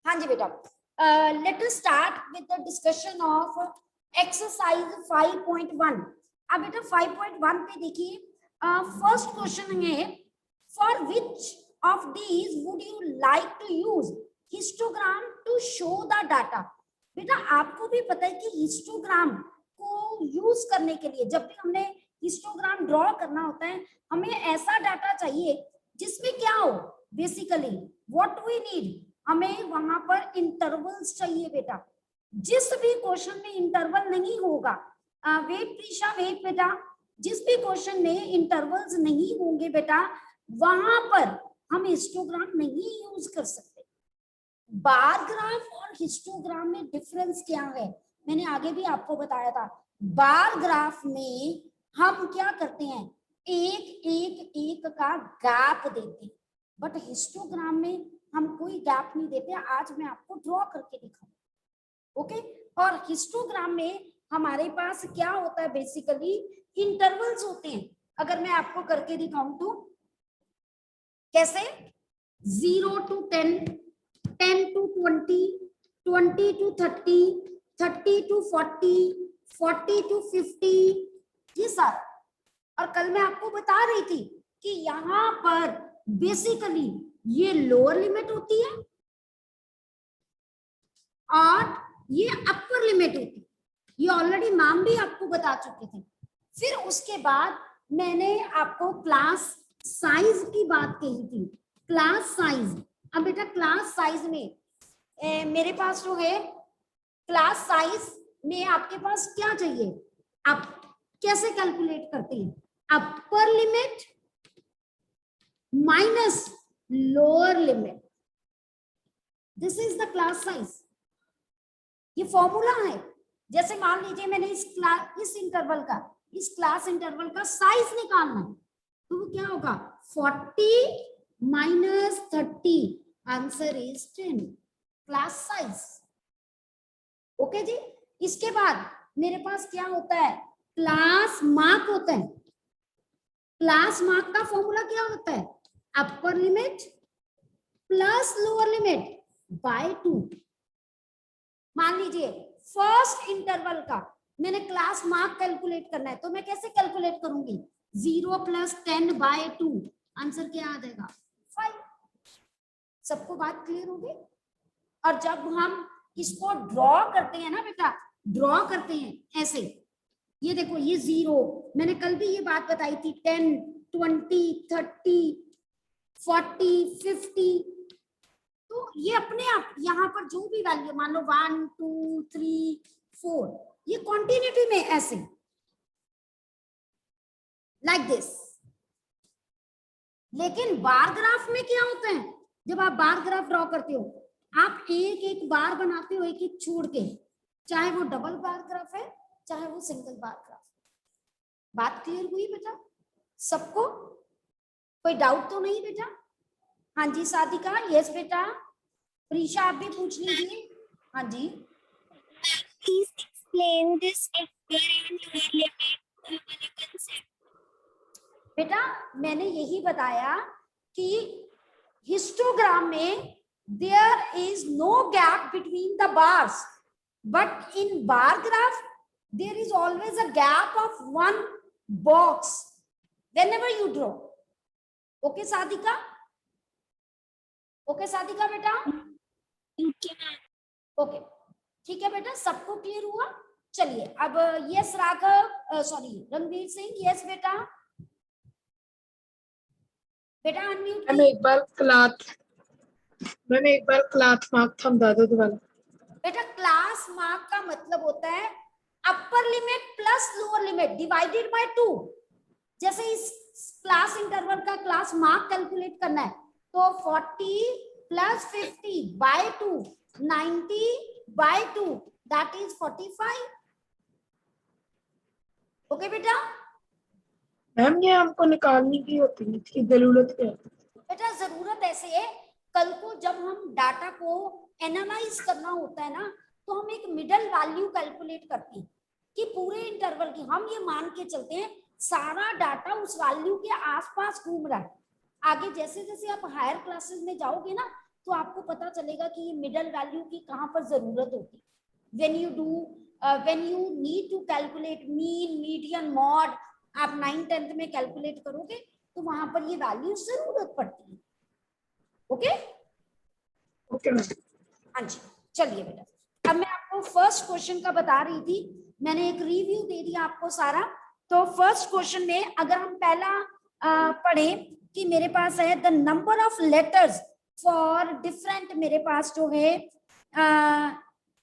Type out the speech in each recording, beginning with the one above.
हाँ जी बेटा, let us start with the discussion of exercise 5.1। अब बेटा 5.1 पे देखिए, फर्स्ट क्वेश्चन है, for which of these would you like to use histogram to show the data. बेटा आपको भी पता है कि हिस्टोग्राम को यूज करने के लिए जब भी हमने हिस्टोग्राम ड्रॉ करना होता है, हमें ऐसा डाटा चाहिए जिसमें क्या हो, बेसिकली व्हाट वी नीड, हमें वहां पर इंटरवल्स चाहिए बेटा। जिस भी क्वेश्चन में इंटरवल नहीं होगा, वेट प्रीशा वेट बेटा, जिस भी क्वेश्चन में इंटरवल्स नहीं होंगे बेटा, वहां पर हम हिस्टोग्राम नहीं यूज कर सकते। बार ग्राफ और हिस्टोग्राम में डिफरेंस क्या है, मैंने आगे भी आपको बताया था। बार ग्राफ में हम क्या करते हैं, एक एक एक का गैप देते हैं, बट हिस्टोग्राम में हम कोई गैप नहीं देते। आज मैं आपको ड्रॉ करके दिखाऊं, ओके। और हिस्टोग्राम में हमारे पास क्या होता है, बेसिकली इंटरवल्स होते हैं। अगर मैं आपको करके दिखाऊं तो कैसे, 0 to 10, 10 to 20, 20 to 30, 30 to 40, 40 to 50, ये सारा। और कल मैं आपको बता रही थी कि यहाँ पर बेसिकली ये लोअर लिमिट होती है और ये अपर लिमिट होती है। ये ऑलरेडी मैम भी आपको बता चुके थे। फिर उसके बाद मैंने आपको क्लास साइज की बात कही थी, क्लास साइज। अब बेटा क्लास साइज में मेरे पास जो है, क्लास साइज में आपके पास क्या चाहिए, आप कैसे कैलकुलेट करते हैं, upper limit minus lower limit, this is the class size. ये फॉर्मूला है। जैसे मान लीजिए मैंने इस इंटरवल का, इस क्लास इंटरवल का साइज निकालना है, तो वो क्या होगा, 40 minus 30, answer is 10, class size. Okay जी। इसके बाद मेरे पास क्या होता है, क्लास मार्क होता है। क्लास मार्क का फॉर्मूला क्या होता है, upper limit plus lower limit by 2। मान लीजिए फर्स्ट इंटरवल का मैंने क्लास मार्क कैलकुलेट करना है, तो मैं कैसे कैलकुलेट करूंगी, 0 + 10 बाय 2, आंसर क्या आ जाएगा, 5। सबको बात क्लियर होगी। और जब हम इसको ड्रॉ करते हैं ना बेटा, ड्रॉ करते हैं ऐसे, ये देखो ये 0, मैंने कल भी ये बात बताई थी, 10, 20, 30, 40, 50, तो ये अपने आप यहाँ पर जो भी वैल्यू मान लो 1, 2, 3, 4, ये कॉन्टिन्यूटी में ऐसे लाइक दिस। लेकिन बार ग्राफ में क्या होता है, जब आप बार ग्राफ ड्रॉ करते हो, आप एक एक बार बनाते हो, एक एक छोड़ के, चाहे वो डबल बार ग्राफ है चाहे वो सिंगल बार ग्राफ। बात क्लियर हुई बेटा सबको, कोई डाउट तो नहीं बेटा। हाँ जी साधिका, यस बेटा। प्रीशा आप भी पूछ लीजिए। हाँ जी, Please explain this upper and lower limit वाला concept. बेटा मैंने यही बताया कि हिस्टोग्राम में there is no gap between the bars, but in bar graph there is always a gap of 1 box whenever you draw. Okay Sadhika, okay Sadhika बेटा, Okay, ma'am. Okay ठीक है बेटा, सबको क्लियर हुआ। चलिए अब yes Raghav, sorry Ranveer Singh, yes बेटा, बेटा अनम्यूट मैंने एक बार क्लास मार्क थमा दो दोबारा। बेटा क्लास मार्क का मतलब होता है upper limit plus lower limit divided by 2। जैसे इस क्लास इंटरवल का क्लास मार्क कैलकुलेट करना है, तो 40 + 50 by 2, 90 by 2, that is 45। Okay बेटा, मैम ये हमको निकालने की होती है, इसकी जरूरत क्या है? बेटा जरूरत ऐसे है, कल को जब हम डाटा को एनालाइज करना होता है ना, तो हम एक मिडल वैल्यू कैलकुलेट करते हैं कि पूरे इंटरवल की, हम ये मान के चलते हैं सारा डाटा उस वैल्यू के आसपास घूम रहा है। आगे जैसे जैसे आप हायर क्लासेस में जाओगे ना, तो आपको पता चलेगा कि ये मिडल वैल्यू की कहाँ पर जरूरत होती है। When you need to calculate mean, median, mode, आप 9th 10th में कैलकुलेट करोगे तो वहां पर ये वैल्यू जरूरत पड़ती है। Okay okay ma'am. हाँ जी, चलिए बेटा, अब मैं आपको फर्स्ट क्वेश्चन का बता रही थी, मैंने एक रिव्यू दे दिया आपको सारा। तो फर्स्ट क्वेश्चन में अगर हम पहला पढ़े कि मेरे पास है the number of letters for different, मेरे पास जो है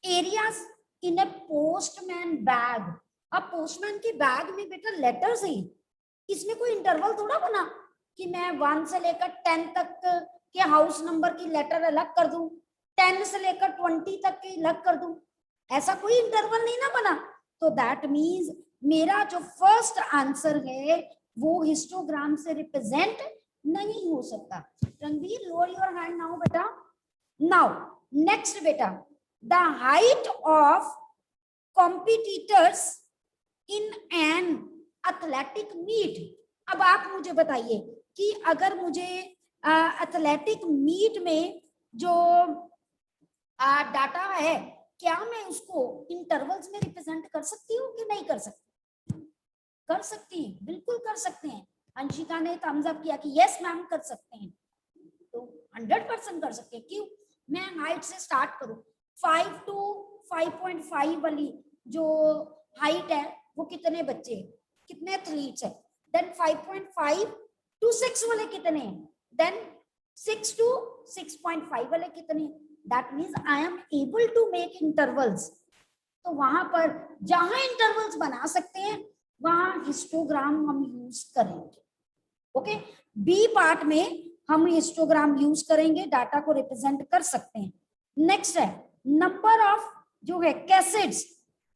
areas in A postman bag. अब पोस्टमैन के बैग में बेटा लेटर्स ही, इसमें कोई इंटरवल थोड़ा बना कि मैं 1 से लेकर 10 तक के हाउस नंबर की लेटर अलग कर दूं, 10 से लेकर 20 तक की अलग कर दूं, ऐसा कोई इंटरवल नहीं ना बना। तो दैट मीन्स मेरा जो फर्स्ट आंसर है वो हिस्टोग्राम से रिप्रेजेंट नहीं हो सकता। Ranveer, lower your hand now बेटा। नाउ नेक्स्ट बेटा, the height of competitors in an athletic meet. अब आप मुझे बताइए कि अगर मुझे एथलेटिक मीट में जो डाटा है, क्या मैं उसको इंटरवल्स में रिप्रेजेंट कर सकती हूँ कि नहीं कर सकती? कर सकती हैं, बिल्कुल कर सकते हैं। अंशिका ने थम्स अप किया कि यस मैम कर सकते हैं, तो 100% कर सकते हैं। क्यों? मैं हाइट से स्टार्ट करूं, 5 to 5.5 वाली जो हाइट है वो कितने बच्चे, कितने एथलीट्स है, देन 5.5 to 6 वाले कितने हैं, देन 6 to 6.5 वाले कितने, that means I am able to make intervals. तो वहां पर जहां इंटरवल्स बना सकते हैं वहां हिस्टोग्राम हम यूज करेंगे। ओके, बी पार्ट में हम हिस्टोग्राम यूज करेंगे, डाटा को रिप्रेजेंट कर सकते हैं। नेक्स्ट है नंबर ऑफ जो है कैसेट्स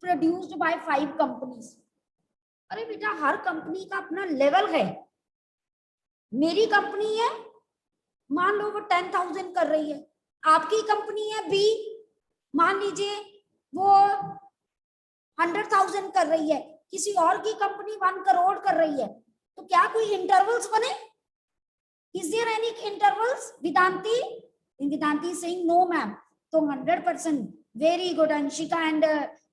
प्रोड्यूस्ड बाय 5 कंपनीज। अरे बेटा, हर कंपनी का अपना लेवल है। मेरी कंपनी है, मान लो वो 10,000 कर रही है, आपकी कंपनी है बी, मान लीजिए वो 100,000 कर रही है, किसी और की कंपनी 1 करोड़ कर रही है, तो क्या कोई इंटरवल्स बने? Is there any intervals? Vedanti? Vedanti is saying no ma'am. So 100%. Very good. Anshika and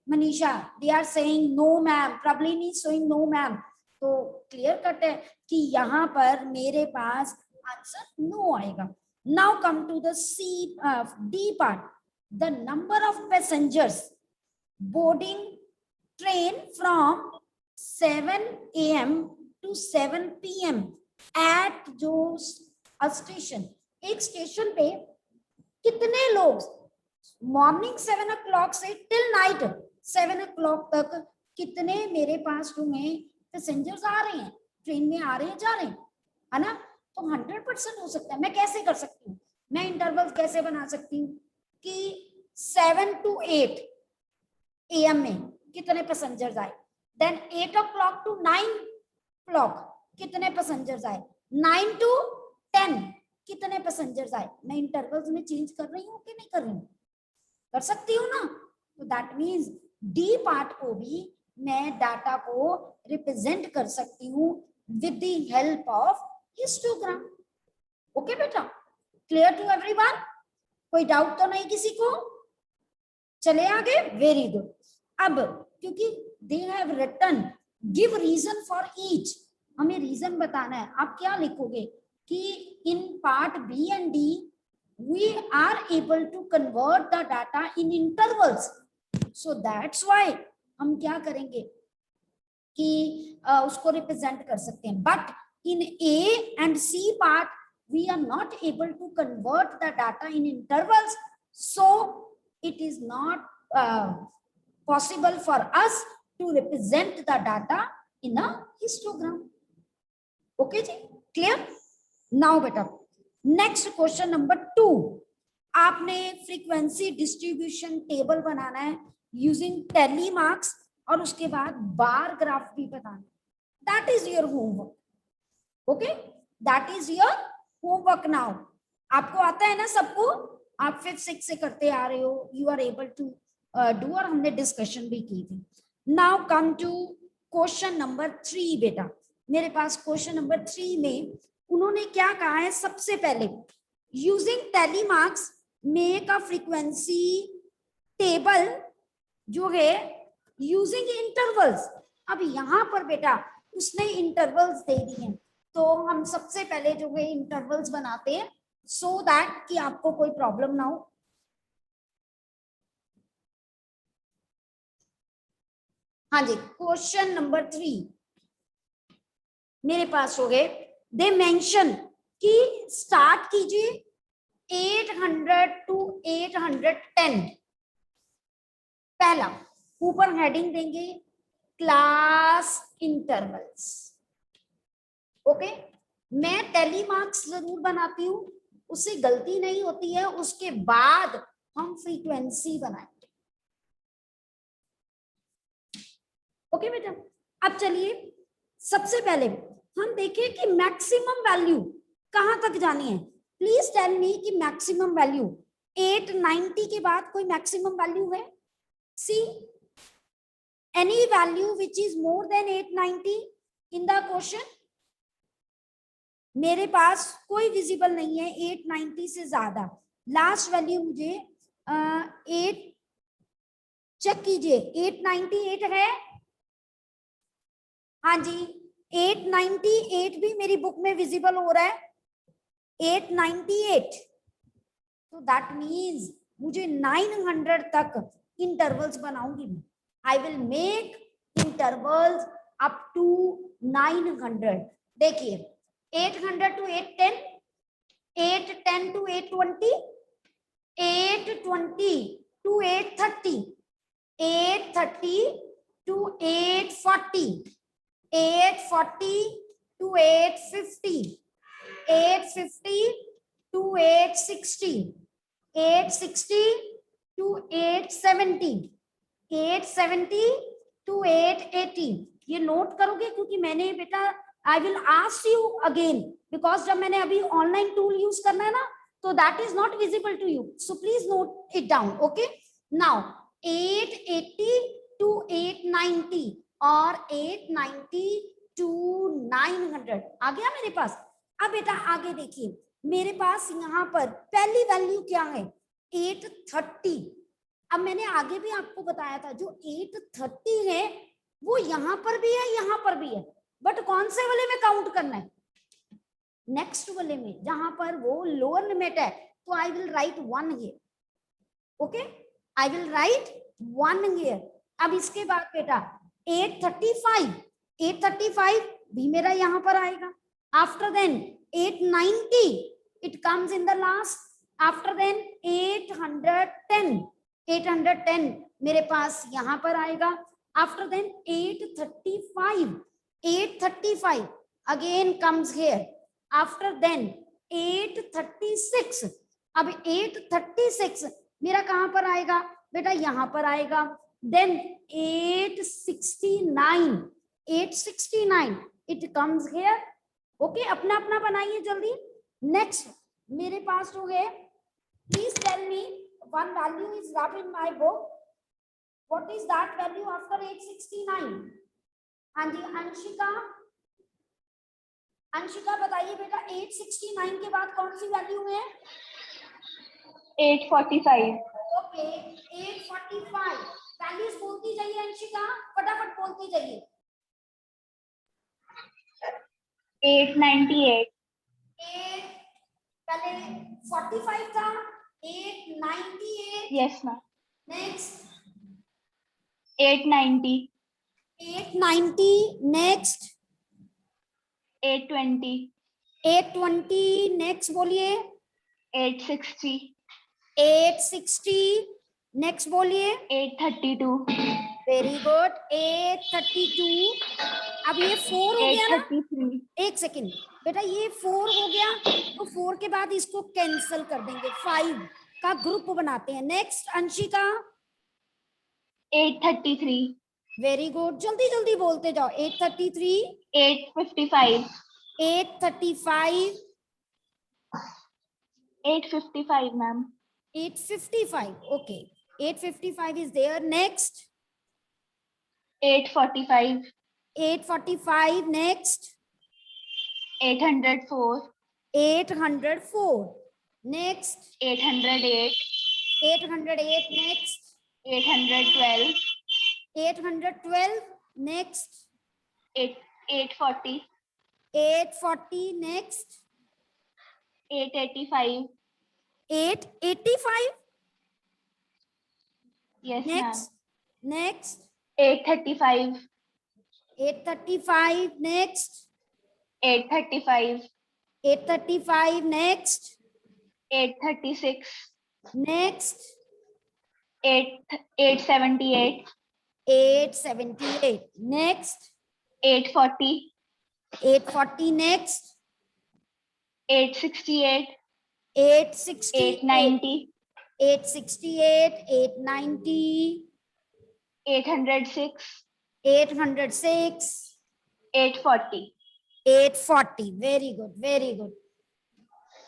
Manisha, they are saying no ma'am. Prablini is saying no ma'am. तो क्लियर कट है कि यहाँ पर मेरे पास आंसर नो आएगा। Now come to the D part. The number of passengers boarding train from 7 a.m. to 7 p.m. Eight जो station, एक station पे कितने लोग मॉर्निंग 7 o'clock से टिल नाइट 7 o'clock तक कितने मेरे पास जो है पैसेंजर्स आ रहे हैं, ट्रेन में आ रहे हैं, जा रहे हैं, है ना? तो 100% हो सकता है। मैं कैसे कर सकती हूँ, मैं इंटरवल कैसे बना सकती हूँ कि 7 to 8 AM में कितने पैसेंजर्स आए, देन 8 o'clock to 9 o'clock कितने पैसेंजर्स आए, 9 to 10 कितने पैसेंजर्स आए। मैं इंटरवल्स में चेंज कर रही हूँ कि नहीं कर रही हूँ? कर सकती हूँ ना? तो दैट मीन्स डी पार्ट को भी मैं डाटा को रिप्रेजेंट कर सकती हूँ with the help of histogram. Okay बेटा, क्लियर टू एवरीवन? कोई डाउट तो नहीं किसी को? चले आगे, वेरी गुड। अब क्योंकि they have written give reason for each, हमें रीजन बताना है। आप क्या लिखोगे कि in part B and D we are able to convert the data in intervals, so that's why हम क्या करेंगे कि उसको रिप्रेजेंट कर सकते हैं। But in A and C part we are not able to convert the data in intervals, so it is not possible for us to represent the data in a histogram. Okay जी, clear? Now बेटा next question number 2, आपने frequency distribution table बनाना है using tally marks और उसके बाद bar graph भी बताना। That is your homework. Okay, that is your homework. Now आपको आता है ना सबको, आप 5th 6th से करते आ रहे हो, you are able to do, और हमने डिस्कशन भी की थी। Now come to question number 3 बेटा। मेरे पास क्वेश्चन नंबर 3 में उन्होंने क्या कहा है, सबसे पहले using tally marks make a frequency table जो है यूजिंग इंटरवल्स। अब यहाँ पर बेटा उसने इंटरवल्स दे दिए, तो हम सबसे पहले जो है इंटरवल्स बनाते हैं सो दैट कि आपको कोई प्रॉब्लम ना हो। हाँ जी, क्वेश्चन नंबर 3 मेरे पास हो गए। दे मेंशन कि स्टार्ट कीजिए 800 टू 810। पहला ऊपर हेडिंग देंगे क्लास इंटरवल्स। ओके, मैं टैली मार्क्स जरूर बनाती हूँ, उससे गलती नहीं होती है, उसके बाद हम फ्रीक्वेंसी बनाएंगे। ओके बेटा, अब चलिए सबसे पहले हम देखें कि मैक्सिमम वैल्यू कहां तक जानी है। प्लीज टेल मी कि मैक्सिमम वैल्यू 890 के बाद कोई मैक्सिमम वैल्यू है? See any value which is more than 890 in the question? मेरे पास कोई विजिबल नहीं है 890 से ज्यादा। लास्ट वैल्यू मुझे 8 चेक कीजिए, 898 है? हाँ जी, 898 भी मेरी बुक में विजिबल हो रहा है, 898। तो दैट मीन्स मुझे 900 तक इंटरवल्स बनाऊंगी। I will make intervals up to 900। देखिए 800 to 810, 810 to 820, 820 to 830, 830 to 840, 840 to 850, 850 to 860, 860 to 870, 870 to 880। ये नोट करोगे क्योंकि मैंने बेटा I will ask you again, because जब मैंने अभी ऑनलाइन टूल यूज करना है ना तो that is not visible to you, so please note it down. Okay, now 880 to 890 और 890 to 900 आ गया मेरे पास। अब बेटा आगे देखिए, मेरे पास यहाँ पर पहली वैल्यू क्या है? 830। अब मैंने आगे भी आपको बताया था जो 830 है वो यहाँ पर भी है, यहाँ पर भी है, बट कौन से वाले में काउंट करना है? नेक्स्ट वाले में, जहां पर वो लोअर लिमिट है। तो I will write 1 here. Okay, I will write 1 here. अब इसके बाद बेटा 835, 835 भी मेरा यहां पर आएगा। After then 890 it comes in the last. After then 810, 810 मेरे पास यहां पर आएगा। After then 835, 835 again comes here. After then 836, अब 836 मेरा कहां पर आएगा बेटा? यहां पर आएगा। Then 869, 869 it comes here. Okay, अपना अपना बनाइए जल्दी। नेक्स्ट मेरे पास हो गए, please tell me one value is rough in my book, what is that value after 869? हाँ जी अंशिका, अंशिका बताइए बेटा 869 के बाद कौन सी वैल्यू है? 845। ओके 845 वैल्यूज बोलती जाइए अंशिका, फटाफट बोलती जाइए। 898। पहले 45 था, 898। Yes ma'am. Next 890। 890 next 820। 820 next बोलिए। 860। 860 नेक्स्ट बोलिए। 832। Very good 832। अब ये 4 हो गया ना? 833। एक सेकेंड बेटा, ये 4 हो गया तो 4 के बाद इसको कैंसिल कर देंगे, 5 का ग्रुप बनाते हैं। नेक्स्ट अंशिका। 833। वेरी गुड, जल्दी जल्दी बोलते जाओ। 833, 855। 835, 855 ma'am. 855 okay 855 is there. Next 845. 845 next 804. 804 next 808, 808, next 812, 812, next 840, 840, next 885. 885, Yes, ma'am. next 835, 835, next 835, 835, next 836, next 878, 878, next 840, 840, next 868, 868, 890, 868, 890, 806, 806, 840. 840. Very good, very good.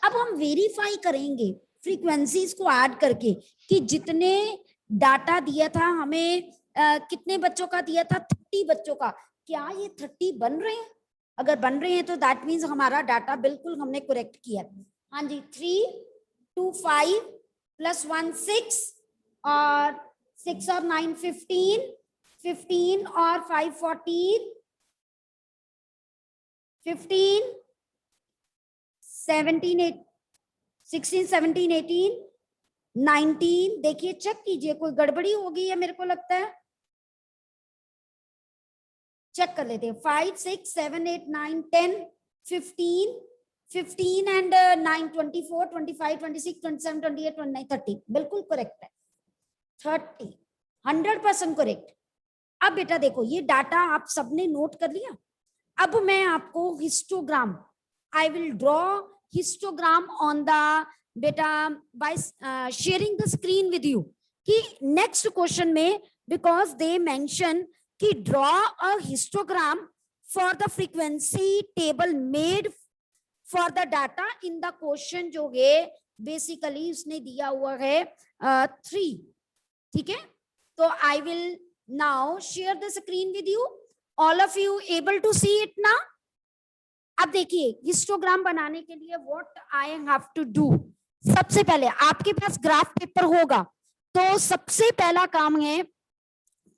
अब हम वेरीफाई करेंगे फ्रीक्वेंसीज को ऐड करके कि जितने डाटा दिया था हमें कितने बच्चों का दिया था, 30 बच्चों का, क्या ये 30 बन रहे हैं? अगर बन रहे हैं तो दैट मीन्स हमारा डाटा बिल्कुल हमने करेक्ट किया। हाँ जी, 3 2 5 प्लस 1 6 और 6 और 9 15, 15 और 5 14, 15 17 8 16 17 18 19। देखिए चेक कीजिए, कोई गड़बड़ी हो गई है मेरे को लगता है, चेक कर लेते हैं। 5 6 7 8 9 10 15 15 एंड 9 24 25 26 27 28 29 30, बिल्कुल करेक्ट है। 30 100% करेक्ट। अब बेटा देखो, ये डाटा आप सबने नोट कर लिया। अब मैं आपको histogram, I will draw histogram on the बेटा by sharing the screen with you, कि नेक्स्ट क्वेश्चन में बिकॉज दे मेंशन कि draw a histogram for the frequency table made for the data in the question, जो है basically उसने दिया हुआ है 3। ठीक है, तो I will now share the screen with you. All of you able to see it ना? अब देखिए, हिस्टोग्राम बनाने के लिए what I have to do, सबसे पहले आपके पास ग्राफ पेपर होगा, तो सबसे पहला काम है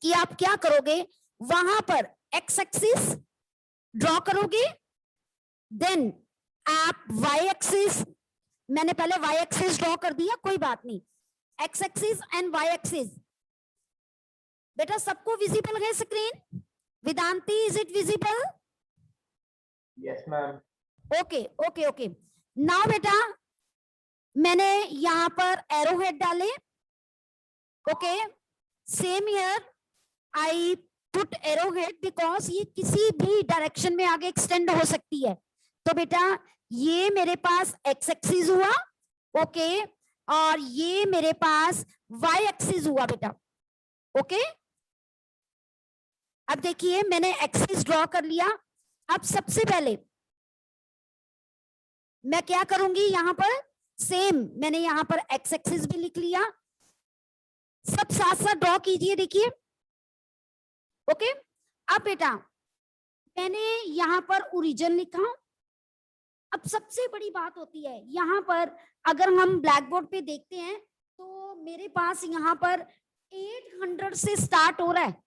कि आप क्या करोगे, वहां पर एक्स एक्सिस ड्रॉ करोगे, देन आप वाई एक्सिस, मैंने पहले वाई एक्सिस ड्रॉ कर दिया, कोई बात नहीं, X axis and Y axis. बेटा सबको विजिबल है screen? Vedanti, is it visible? Yes, ma'am. Okay okay okay. Now बेटा मैंने यहां पर एरो हेड डाले, okay, same here I put arrow head because ये किसी भी डायरेक्शन में आगे एक्सटेंड हो सकती है। तो बेटा ये मेरे पास एक्स एक्सिस हुआ, ओके, और ये मेरे पास वाई एक्सिस हुआ बेटा, ओके। अब देखिए मैंने एक्सिस ड्रॉ कर लिया। अब सबसे पहले मैं क्या करूंगी, यहां पर सेम मैंने यहां पर एक्स एक्सिस भी लिख लिया, सब साथ साथ ड्रॉ कीजिए, देखिए, ओके। अब बेटा मैंने यहां पर ओरिजिन लिखा। अब सबसे बड़ी बात होती है यहां पर, अगर हम ब्लैक बोर्ड पे देखते हैं तो मेरे पास यहां पर 800 से स्टार्ट हो रहा है,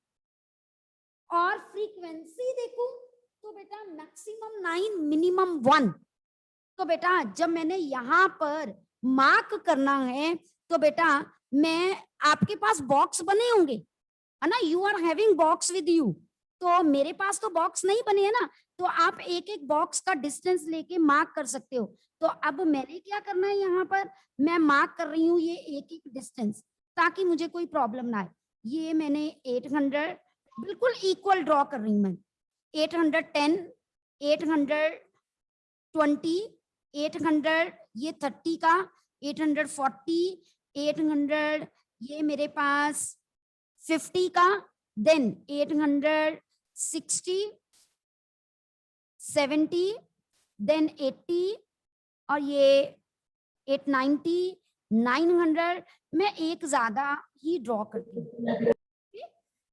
और फ्रीक्वेंसी देखो तो बेटा मैक्सिमम 9 मिनिमम 1। तो बेटा जब मैंने यहां पर मार्क करना है तो बेटा मैं, आपके पास बॉक्स बने होंगे है ना, you are having box with you, तो मेरे पास तो बॉक्स नहीं बने है ना, तो आप एक एक बॉक्स का डिस्टेंस लेके मार्क कर सकते हो। तो अब मैंने क्या करना है, यहाँ पर मैं मार्क कर रही हूँ ये एक एक डिस्टेंस, ताकि मुझे कोई प्रॉब्लम ना आए। ये मैंने 800 बिल्कुल इक्वल ड्रॉ कर रही हूँ मैं, 810, 820, 800, ये 30 का, 840, 800, ये मेरे पास 50 का, देन 860, 70, देन 80, और ये 890, 900। मैं एक ज्यादा ही ड्रॉ करती हूँ।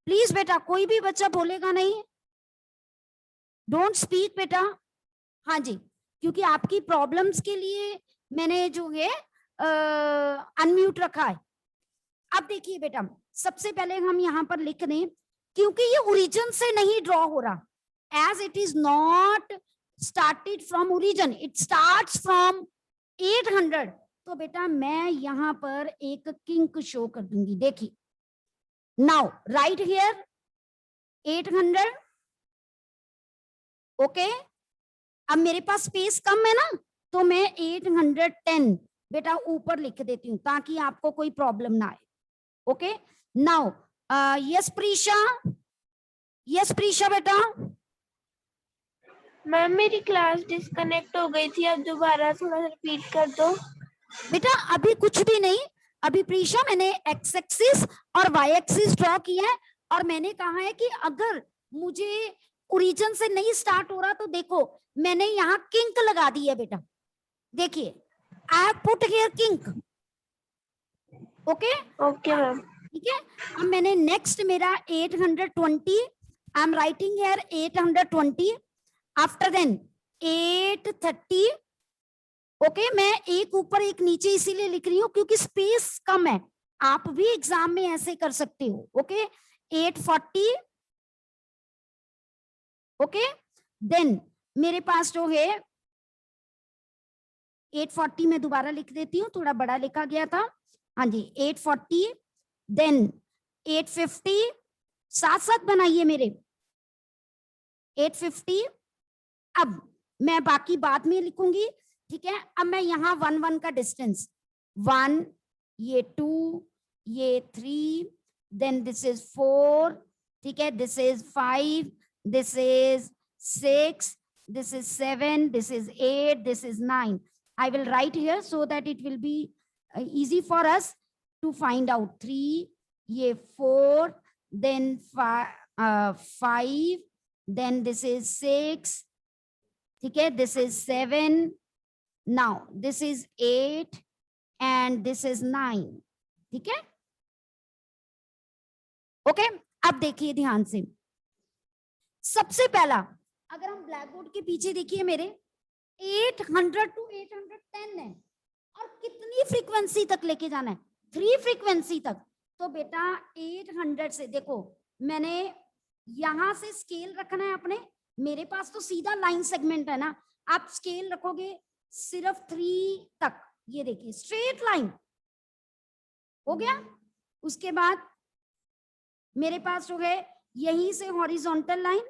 प्लीज बेटा कोई भी बच्चा बोलेगा नहीं, डोंट स्पीक बेटा। हाँ जी, क्योंकि आपकी प्रॉब्लम्स के लिए मैंने जो है अनम्यूट रखा है। अब देखिए बेटा, सबसे पहले हम यहाँ पर लिख दें, क्योंकि ये ओरिजिन से नहीं ड्रॉ हो रहा, as it is not started from origin, it starts from 800, तो बेटा मैं यहाँ पर एक किंक शो कर दूंगी। देखिए, नाउ राइट हियर 800, ओके। अब मेरे पास स्पेस कम है ना, तो मैं 810 बेटा ऊपर लिख देती हूँ ताकि आपको कोई प्रॉब्लम ना आए। Okay, now yes Prisha, yes Prisha बेटा। मैम मेरी क्लास डिस्कनेक्ट हो गई थी, अब दोबारा थोड़ा सा रिपीट कर दो। बेटा अभी कुछ भी नहीं, अभी प्रीशा मैंने एक्स एक्सिस और वाई एक्सिस ड्रॉ किया है, और मैंने कहा है कि अगर मुझे ओरिजिन से नहीं स्टार्ट हो रहा तो देखो मैंने यहाँ किंक लगा दी है बेटा। देखिए, I have put here kink. Okay okay ma'am. ठीक है। अब मैंने नेक्स्ट मेरा 820, I am writing here 820, after then 830। Okay, मैं एक ऊपर एक नीचे इसीलिए लिख रही हूँ क्योंकि स्पेस कम है, आप भी एग्जाम में ऐसे कर सकते हो। ओके, 840, ओके, देन मेरे पास जो है 840 में दोबारा लिख देती हूँ, थोड़ा बड़ा लिखा गया था, हाँ जी 840, देन 850, साथ साथ बनाइए मेरे 850। अब मैं बाकी बाद में लिखूंगी, ठीक है। अब मैं यहाँ 1 1 का डिस्टेंस, 1, ये 2, ये 3, देन दिस इज 4, ठीक है, this is 5, this is 6, this is 7, this is 8, this is 9. I will write here so that it will be easy for us to find out. 3, ये 4, then 5, then this is 6, ठीक है, this is 7, now this is 8 and this is 9, ठीक है। Okay, अब देखिए ध्यान से, सबसे पहला अगर हम ब्लैक बोर्ड के पीछे देखिए मेरे 800 टू 810 है, और कितनी फ्रीक्वेंसी तक लेके जाना है, 3 फ्रीक्वेंसी तक। तो बेटा 800 से देखो, मैंने यहां से स्केल रखना है अपने, मेरे पास तो सीधा लाइन सेगमेंट है ना, आप स्केल रखोगे सिर्फ 3 तक, ये देखिए स्ट्रेट लाइन हो गया। उसके बाद मेरे पास जो है यहीं से हॉरिजॉन्टल लाइन,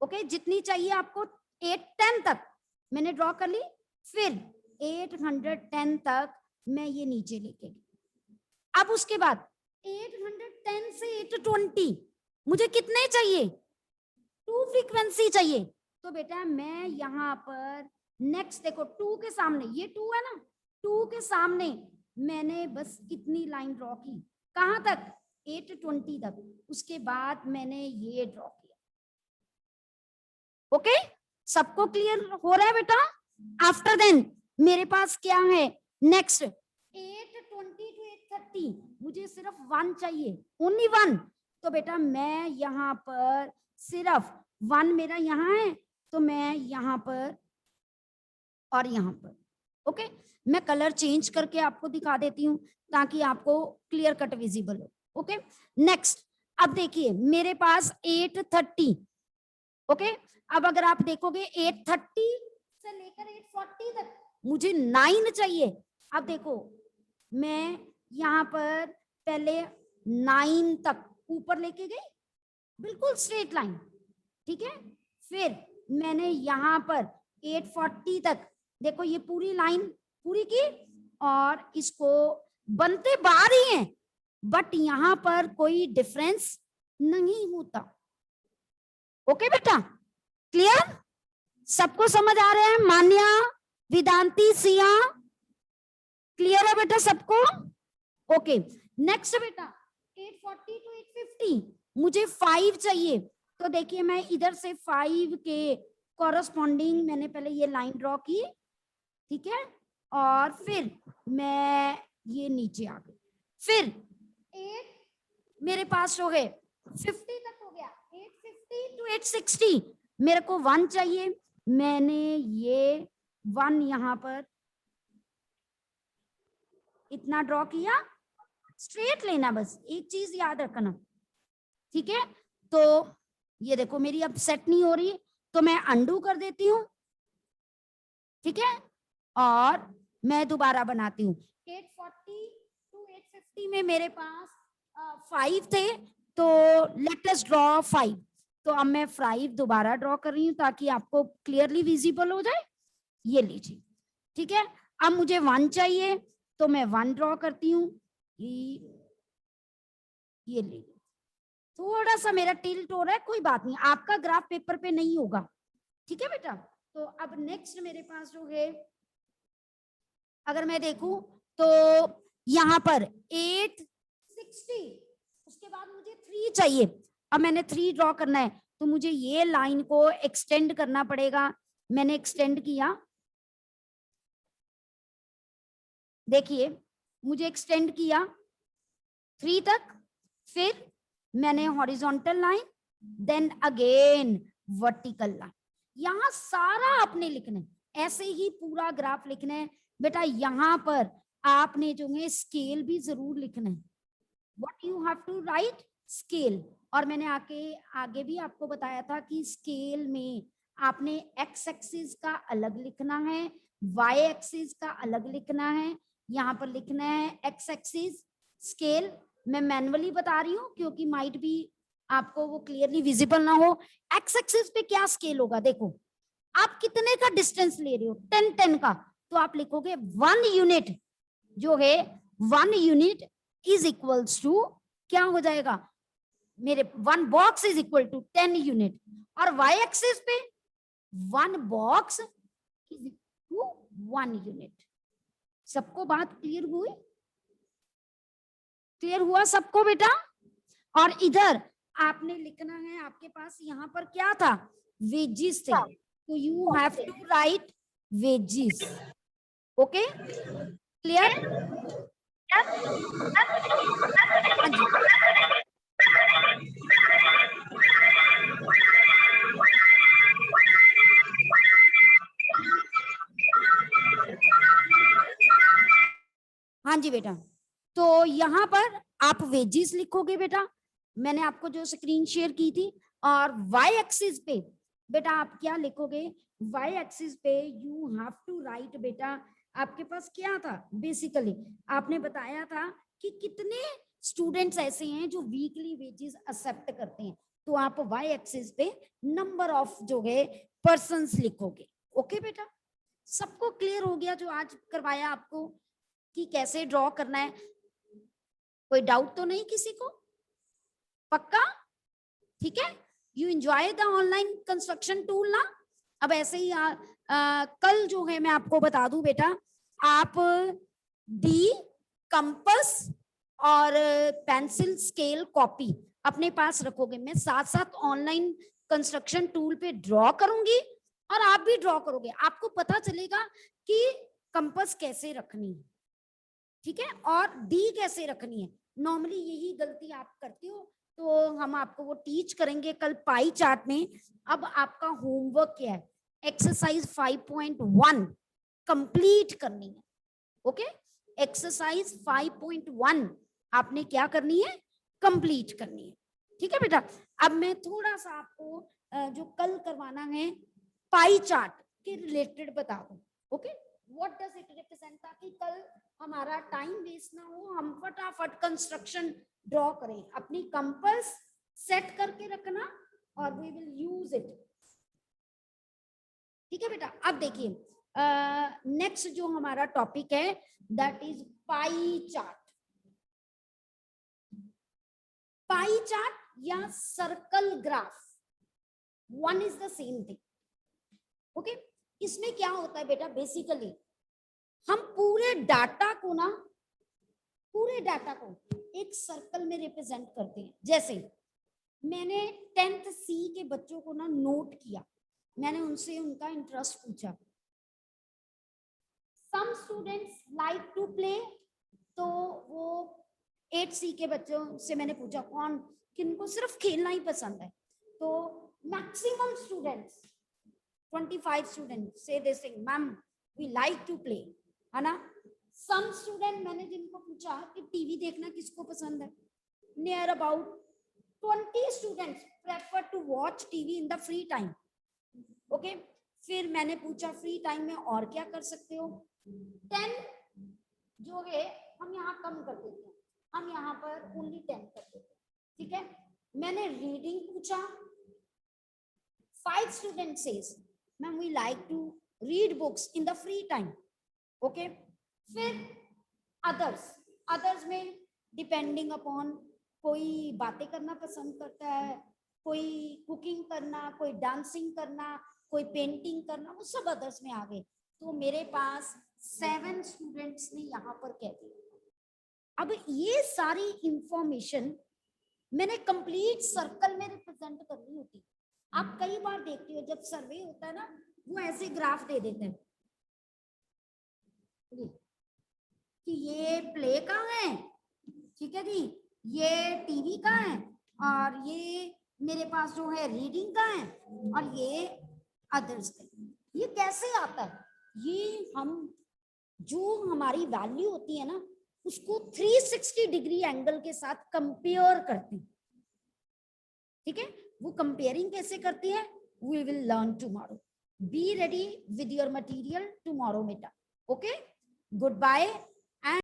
ओके, जितनी चाहिए आपको 810 तक मैंने ड्रॉ कर ली, फिर 810 तक मैं ये नीचे लेके गई। अब उसके बाद 810 से 820 मुझे कितने चाहिए, 2 फ्रीक्वेंसी चाहिए। तो बेटा मैं यहाँ पर नेक्स्ट देखो 2 के सामने, ये 2 है ना, 2 के सामने मैंने बस इतनी लाइन ड्रॉ की, कहाँ तक, 820 तक। उसके बाद मैंने ये ड्रॉ किया। ओके, सबको क्लियर हो रहा है बेटा। आफ्टर देन मेरे पास क्या है नेक्स्ट, 820 टू 830, मुझे सिर्फ 1 चाहिए, ओनली 1। तो बेटा मैं यहाँ पर सिर्फ 1 मेरा यहाँ है, तो मैं यहाँ पर और यहाँ पर, ओके, मैं कलर चेंज करके आपको दिखा देती हूँ ताकि आपको क्लियर कट विजिबल हो। ओके, नेक्स्ट अब देखिए मेरे पास 830, ओके। अब अगर आप देखोगे 830 से लेकर 840 तक मुझे 9 चाहिए। अब देखो मैं यहाँ पर पहले 9 तक ऊपर लेके गई, बिल्कुल स्ट्रेट लाइन, ठीक है। फिर मैंने यहाँ पर 840 तक, देखो ये पूरी लाइन पूरी की, और इसको बनते बाहर ही हैं, बट यहाँ पर कोई डिफरेंस नहीं होता। ओके बेटा, क्लियर, सबको समझ आ रहे हैं, मान्या, वेदांती, सिया, क्लियर है बेटा सबको। ओके, नेक्स्ट बेटा 840 टू 850 मुझे 5 चाहिए। तो देखिए मैं इधर से 5 के कॉरस्पॉन्डिंग मैंने पहले ये लाइन ड्रॉ की, ठीक है, और फिर मैं ये नीचे आ गई। फिर 8 मेरे पास हो गए 50 तक हो गया, 850 टू 860 मेरे को 1 चाहिए। मैंने ये 1 यहाँ पर इतना ड्रॉ किया, स्ट्रेट लेना, बस एक चीज याद रखना, ठीक है। तो ये देखो मेरी अब सेट नहीं हो रही, तो मैं अंडू कर देती हूँ, ठीक है, और मैं दोबारा बनाती हूँ। 840 to 850 में मेरे पास 5 थे, तो लेट अस ड्रॉ 5। तो अब मैं 5 दोबारा ड्रॉ कर रही हूँ ताकि आपको क्लियरली विजिबल हो जाए। ये लीजिए, ठीक है। अब मुझे 1 चाहिए, तो मैं 1 ड्रॉ करती हूँ। ये लीजिए, थोड़ा सा मेरा टिल्ट हो रहा है, कोई बात नहीं, आपका ग्राफ पेपर पे नहीं होगा, ठीक है बेटा। तो अब नेक्स्ट मेरे पास जो है, अगर मैं देखूं तो यहाँ पर 860, उसके बाद मुझे 3 चाहिए। अब मैंने 3 ड्रॉ करना है, तो मुझे ये लाइन को एक्सटेंड करना पड़ेगा। मैंने एक्सटेंड किया, देखिए मुझे एक्सटेंड किया 3 तक, फिर मैंने horizontal line, then again vertical line. यहां सारा आपने लिखना है, ऐसे ही पूरा ग्राफ लिखना है बेटा। यहां पर आपने जो है स्केल भी जरूर लिखना है, what you have to write scale. और मैंने आगे भी आपको बताया था कि स्केल में आपने एक्स एक्सिस का अलग लिखना है, वाई एक्सिस का अलग लिखना है। यहाँ पर लिखना है एक्स एक्सिस स्केल, मैं मैन्युअली बता रही हूँ क्योंकि माइट भी आपको वो क्लियरली विजिबल ना हो। एक्स एक्सिस पे क्या स्केल होगा, देखो आप कितने का डिस्टेंस ले रहे हो, 10 का, तो आप लिखोगे 1 यूनिट जो है, 1 यूनिट इज इक्वल्स टू, क्या हो जाएगा मेरे, 1 box is equal to 10 unit. और वाई एक्सिस पे 1 box is equal to 1 unit. सबको बात क्लियर हुई? क्लियर हुआ सबको बेटा? और इधर आपने लिखना है, आपके पास यहाँ पर क्या था, वेजिस थे, तो you have to write wages. Okay, clear? हाँ जी, हाँ जी बेटा। तो यहाँ पर आप वेजिस लिखोगे बेटा, मैंने आपको जो स्क्रीन शेयर की थी। और वाई एक्सिस पे बेटा आप क्या लिखोगे, वाई एक्सिस पे यू हैव टू राइट बेटा, आपके पास क्या था, बेसिकली आपने बताया था कि कितने स्टूडेंट्स ऐसे हैं जो वीकली वेजेस एक्सेप्ट करते हैं, तो आप वाई एक्सिस पे नंबर ऑफ जो है पर्सन्स लिखोगे। ओके बेटा, सबको क्लियर हो गया जो आज करवाया आपको कि कैसे ड्रॉ करना है? कोई डाउट तो नहीं किसी को? पक्का? ठीक है, you enjoy the online construction tool ना। अब ऐसे ही कल जो है मैं आपको बता दूं बेटा, आप डी, कंपास और पेंसिल स्केल कॉपी अपने पास रखोगे। मैं साथ साथ ऑनलाइन कंस्ट्रक्शन टूल पे ड्रॉ करूंगी और आप भी ड्रॉ करोगे, आपको पता चलेगा कि कंपास कैसे रखनी है, ठीक है, और डी कैसे रखनी है। नॉर्मली यही गलती आप करते हो, तो हम आपको वो टीच करेंगे कल पाई चार्ट में। अब आपका होमवर्क क्या है, एक्सरसाइज 5.1 कंप्लीट करनी है। ओके, एक्सरसाइज 5.1 आपने क्या करनी है, कंप्लीट करनी है, ठीक है बेटा। अब मैं थोड़ा सा आपको जो कल करवाना है पाई चार्ट के रिलेटेड बता दूं। Okay, what does it represent, ताकि कल हमारा टाइम वेस्ट ना हो, हम फटाफट कंस्ट्रक्शन ड्रॉ करें। अपनी कंपास सेट करके रखना और वी विल यूज इट, ठीक है बेटा। अब देखिए नेक्स्ट जो हमारा टॉपिक है that is pie chart. Pie chart या circle graph, one is the same thing. Okay, इसमें क्या होता है बेटा, बेसिकली हम पूरे डाटा को ना, पूरे डाटा को एक सर्कल में रिप्रेजेंट करते हैं। जैसे मैंने 10th C के बच्चों को ना नोट किया, मैंने उनसे उनका इंटरेस्ट पूछा। Some students like to play, तो वो 8C के बच्चों से मैंने पूछा कौन किनको सिर्फ खेलना ही पसंद है, तो maximum students 25 students say this thing, ma'am we like to play, है ना. Some student, मैंने जिनको पूछा कि टीवी देखना किसको पसंद है, near about 20 students prefer to watch TV in the free time. Okay, फिर मैंने पूछा फ्री टाइम में और क्या कर सकते हो. 10 जो है हम यहाँ कम कर देते हैं, हम यहाँ पर ओनली 10 कर देते हैं. ठीक है. मैंने रीडिंग पूछा, 5 students says ma'am we like to read books in the free time. Okay, फिर अदर्स में डिपेंडिंग अपॉन, कोई बातें करना पसंद करता है, कोई कुकिंग करना, कोई डांसिंग करना, कोई पेंटिंग करना, वो सब अदर्स में आ गए. तो मेरे पास 7 स्टूडेंट्स ने यहाँ पर कह दिया. अब ये सारी इंफॉर्मेशन मैंने कंप्लीट सर्कल में रिप्रेजेंट करनी होती. आप कई बार देखते हो जब सर्वे होता है ना, वो ऐसे ग्राफ दे देते हैं कि ये प्ले कहाँ है, ठीक है जी, ये टीवी कहाँ है, और ये मेरे पास जो है रीडिंग कहाँ है, और ये अदर्स का. ये कैसे आता है? ये हम जो हमारी वैल्यू होती है ना, उसको 360 डिग्री एंगल के साथ कंपेयर करते हैं. ठीक है, वो कंपेयरिंग कैसे करते हैं, we will learn tomorrow. Be ready with your material tomorrow बेटा. Okay, good bye.